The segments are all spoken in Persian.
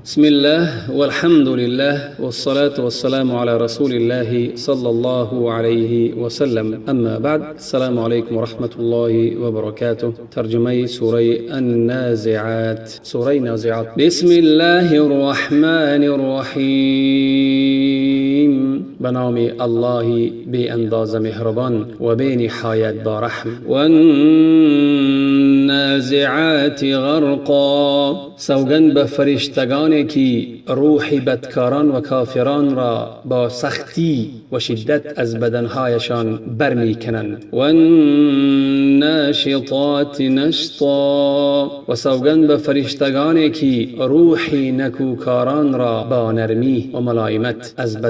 بسم الله والحمد لله والصلاة والسلام على رسول الله صلى الله عليه وسلم. اما بعد، السلام عليكم ورحمة الله وبركاته. ترجمه سوره النازعات. سوره نازعات. بسم الله الرحمن الرحیم. به نام الله بی اندازه مهربان و بی نهایت با رحم. و النازعات غرقا. سوگند به فرشتگانی که روح بدکاران و کافران را با سختی و شدت از بدنهایشان برمی کنند. و الناشطات نشطا. و سوگند به فرشتگانی که روح نکوکاران را با نرمی و ملایمت از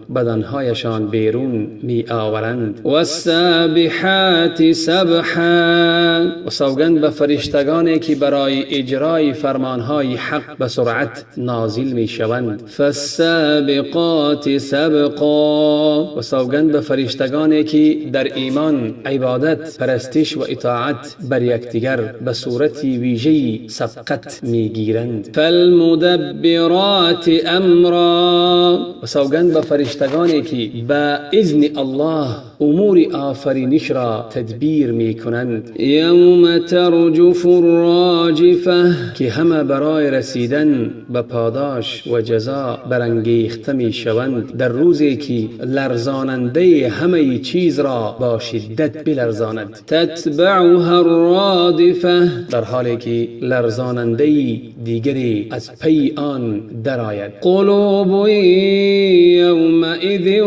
بدنهایشان بیرون می آورند. و السابحات سبحا. و سوگند به فرشتگانی که برای اجرای فرمانهای حق به سرعت نازل می شوند. فالسابقات سبقا. و سوگند به فرشتگانی که در ایمان، عبادت، پرستش و اطاعت بر یکدیگر به صورت ویژه‌ای سبقت می گیرند. فالمدبرات امرا. و سوگند به فرشتگانی که به اذن الله امور آفرینش را تدبیر می کنند. یوم ترجف الراجفه. که همه برای رسیدن به پاداش و جزا برانگیخته می شوند، در روزی که لرزاننده همه چیز را با شدت بلرزاند. تتبعها الرادفه. در حالی که لرزاننده دیگری از پی آن درآید. قلوب یومئذ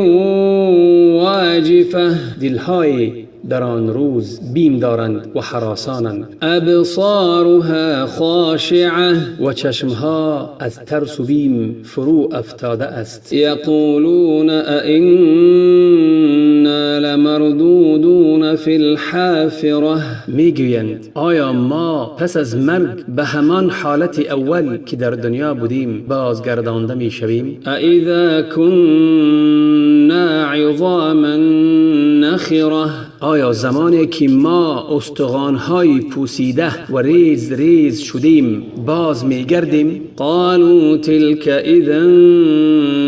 واجفه. دلهای در آن روز بیم دارند و هراسانند. ابصارها خاشعه. و چشمها از ترس و بیم فرو افتاده است. یقولون ائنا لمردودون فی الحافره. میگویند آیا ما پس از مرگ به همان حالت اول که در دنیا بودیم بازگردانده میشویم؟ اذا كنا عظاما نخره. آیا زمانی که ما استخوان‌های پوسیده و ریز ریز شدیم باز می‌گردیم؟ قالوا تلك اذا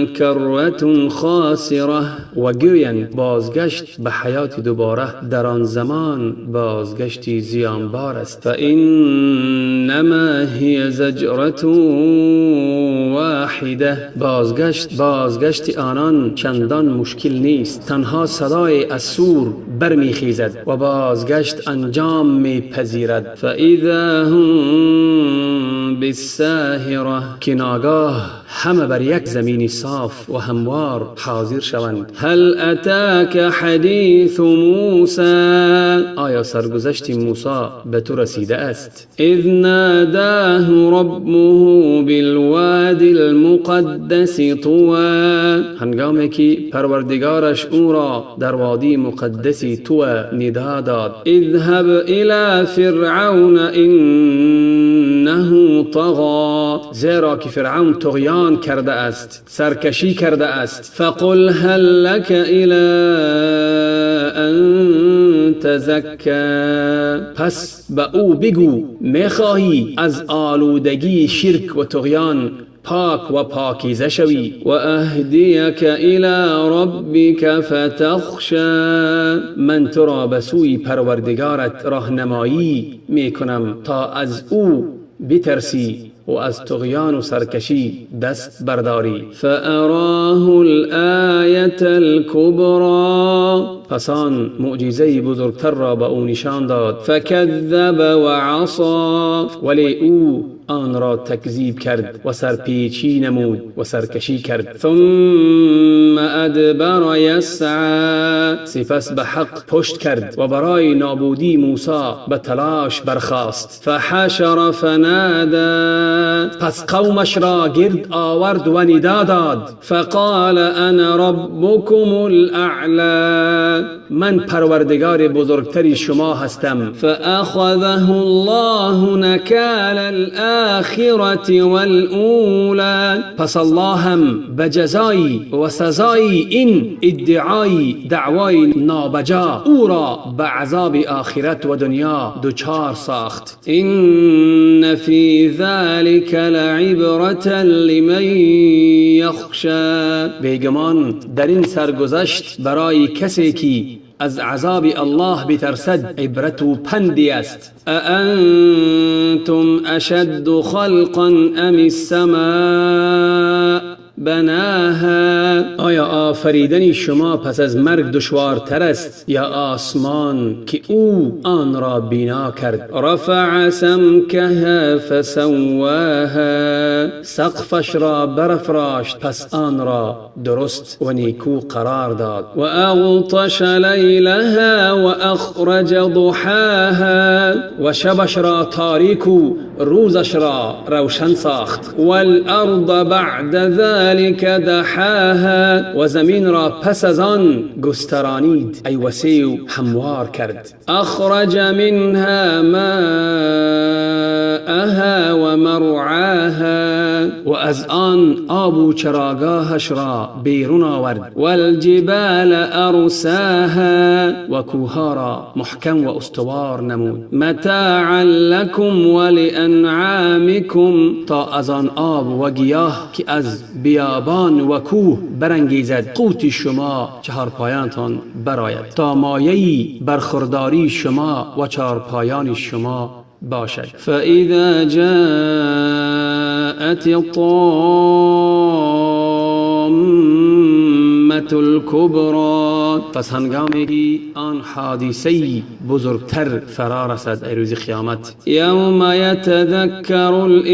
کرة خاسره. و گویند بازگشت به حیات دوباره در آن زمان بازگشتی زیانبار است. فانما هی زجرة واحده. بازگشت آنان چندان مشکل نیست، تنها صدای از سور برمیخیزد و بازگشت انجام میپذیرد. فاذا هم بالساهره. که ناگاه همه بر یک زمین صاف و هموار حاضر شوند. هل اتاک حدیث موسی. آیا سرگذشت موسی به تو رسیده است؟ اذ ناداه ربه بالوادی المقدس طوى. هنگامی که پروردگارش او را در وادی مقدس طوى ندا داد. اذهب الى فرعون انه طغى. زیرا که فرعون طغیان کرده است، سرکشی کرده است. فقل هل لك الى ان تزكى. پس به او بگو میخواهی از آلودگی شرک و طغیان پاک و پاکیزه شوی. و اهدیک الی ربک فتخشی. من تو را به سوی پروردگارت راهنمایی میکنم تا از او بترسی و از طغیان و سرکشی دست برداری. فاراه الآیة الکبری. پس آن معجزه بزرگتر را به او نشان داد. فکذب و عصی. ولی او آن را تکذیب کرد و سرپیچی نمود و سرکشی کرد. ثم ادبر یسعی. سپس به حق پشت کرد و برای نابودی موسی به تلاش برخاست. فحشر فنادى. پس قومش را گرد آورد و ندا داد. فقال انا ربكم الاعلى. من پروردگار بزرگتری شما هستم. فاخذه الله نکال الآخرة والأولى. پس الله هم به جزای و سزای این ادعای دعوای نابجا او را به عذاب آخرت و دنیا دچار ساخت. این إن في ذلك لعبرة لمن یخشی. بیگمان در این سرگذشت برای کسی که از عذاب الله بترسد عبرت و پندی است. اانتم اشد خلقا ام السماء بناها. آیا آفریدن شما پس از مرگ دشوارتر است یا آسمان که او آن را بنا کرد؟ رفع سمکها فسواها. سقفش را برافراشت پس آن را درست و نیکو قرار داد. و اغطش لیلها و اخرج ضحاها. و شبش را تاریک و روزش را روشن ساخت. والارض بعد ذلك دحاها. و زمین را پس از آن گسترانید ای وسیع و هموار کرد. اخرج منها ماءها و مرعاها. و از آن آب و چراگاهش را بیرون آورد. والجبال ارساها. و کوها را محکم و استوار نمود. متاعا لکم ولانعامکم. تا از آن آب و گیاه که از بیابان و کوه برانگیزد قوت شما چهارپایانتان براید تا مایه‌ای برخورداری شما و چهارپایان شما باشد. فاذا جاءت الطامة الكبرى. پس هنگامی آن حادثه بزرگتر فرا رسد ای روز قیامت. یوم یتذکر الانسان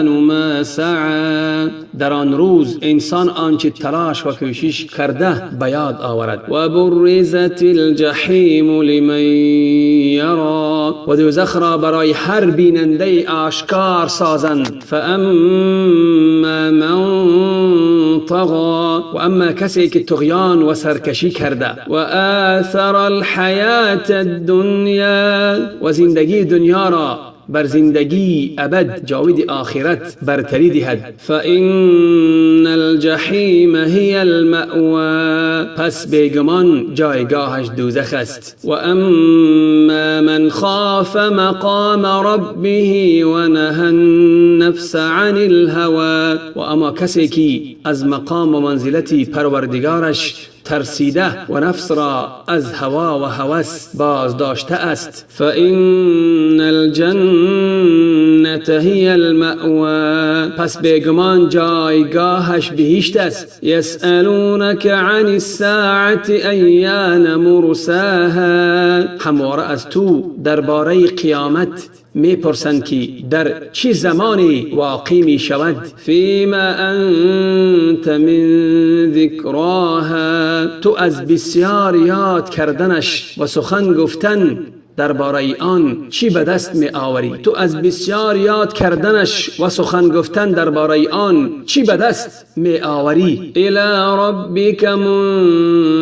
ما سعی. در آن روز انسان آنچه تلاش و کوشش کرده به یاد آورد. و برزت الجحیم لمن یرا. و دوزخ را برای هر بیننده آشکار سازند. فاما من طغى. و اما کسی که طغیان و سرکشی کرده. و آثر الحیات الدنیا. و زندگی دنیا را بر زندگی ابد جاوید آخرت برتری دهد. فإن الجحیم هی المأوى. پس بیگمان جایگاهش دوزخ است. و اما من خاف مقام ربه و نهى النفس عن الهوى. و اما کسی که از مقام و منزلتی پروردگارش ترسیده و نفس را از هوا و هوس باز داشته است. فإن الجنة هی المأوى. پس بیگمان جایگاهش بهشت است. یسألونک عن الساعة ایان مرساها. همواره از تو درباره قیامت میپرسند که در چه زمانی واقع می شود. فیما انت من ذکراها. تو از بسیار یاد کردنش و سخن گفتن درباره آن چی به دست می آوری؟ تو از بسیار یاد کردنش و سخن گفتن درباره آن چی به دست می آوری؟ الی ربک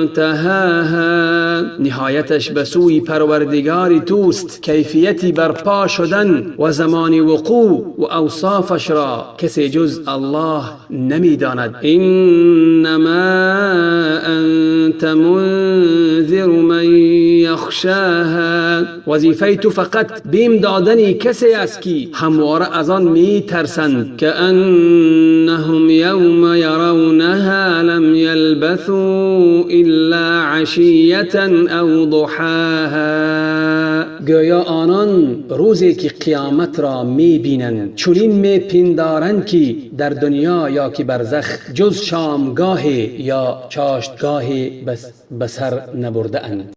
منتهاها. نهایتش به سوی پروردگاری توست. کیفیتی برپا شدن و زمان وقوع و اوصافش را کسی جز الله نمی داند. انما انت منذر من یخشاها. وظیفه تو فقط بیم دادنی کسی است که همواره از آن می ترسند. که انهم یوم یرونها لم یلبثوا الا عشیة او ضحاها. گویا آنان روزی که قیامت را می بینند چنین می پندارند که در دنیا یا که برزخ جز شامگاه یا چاشتگاه بسر نبرده اند.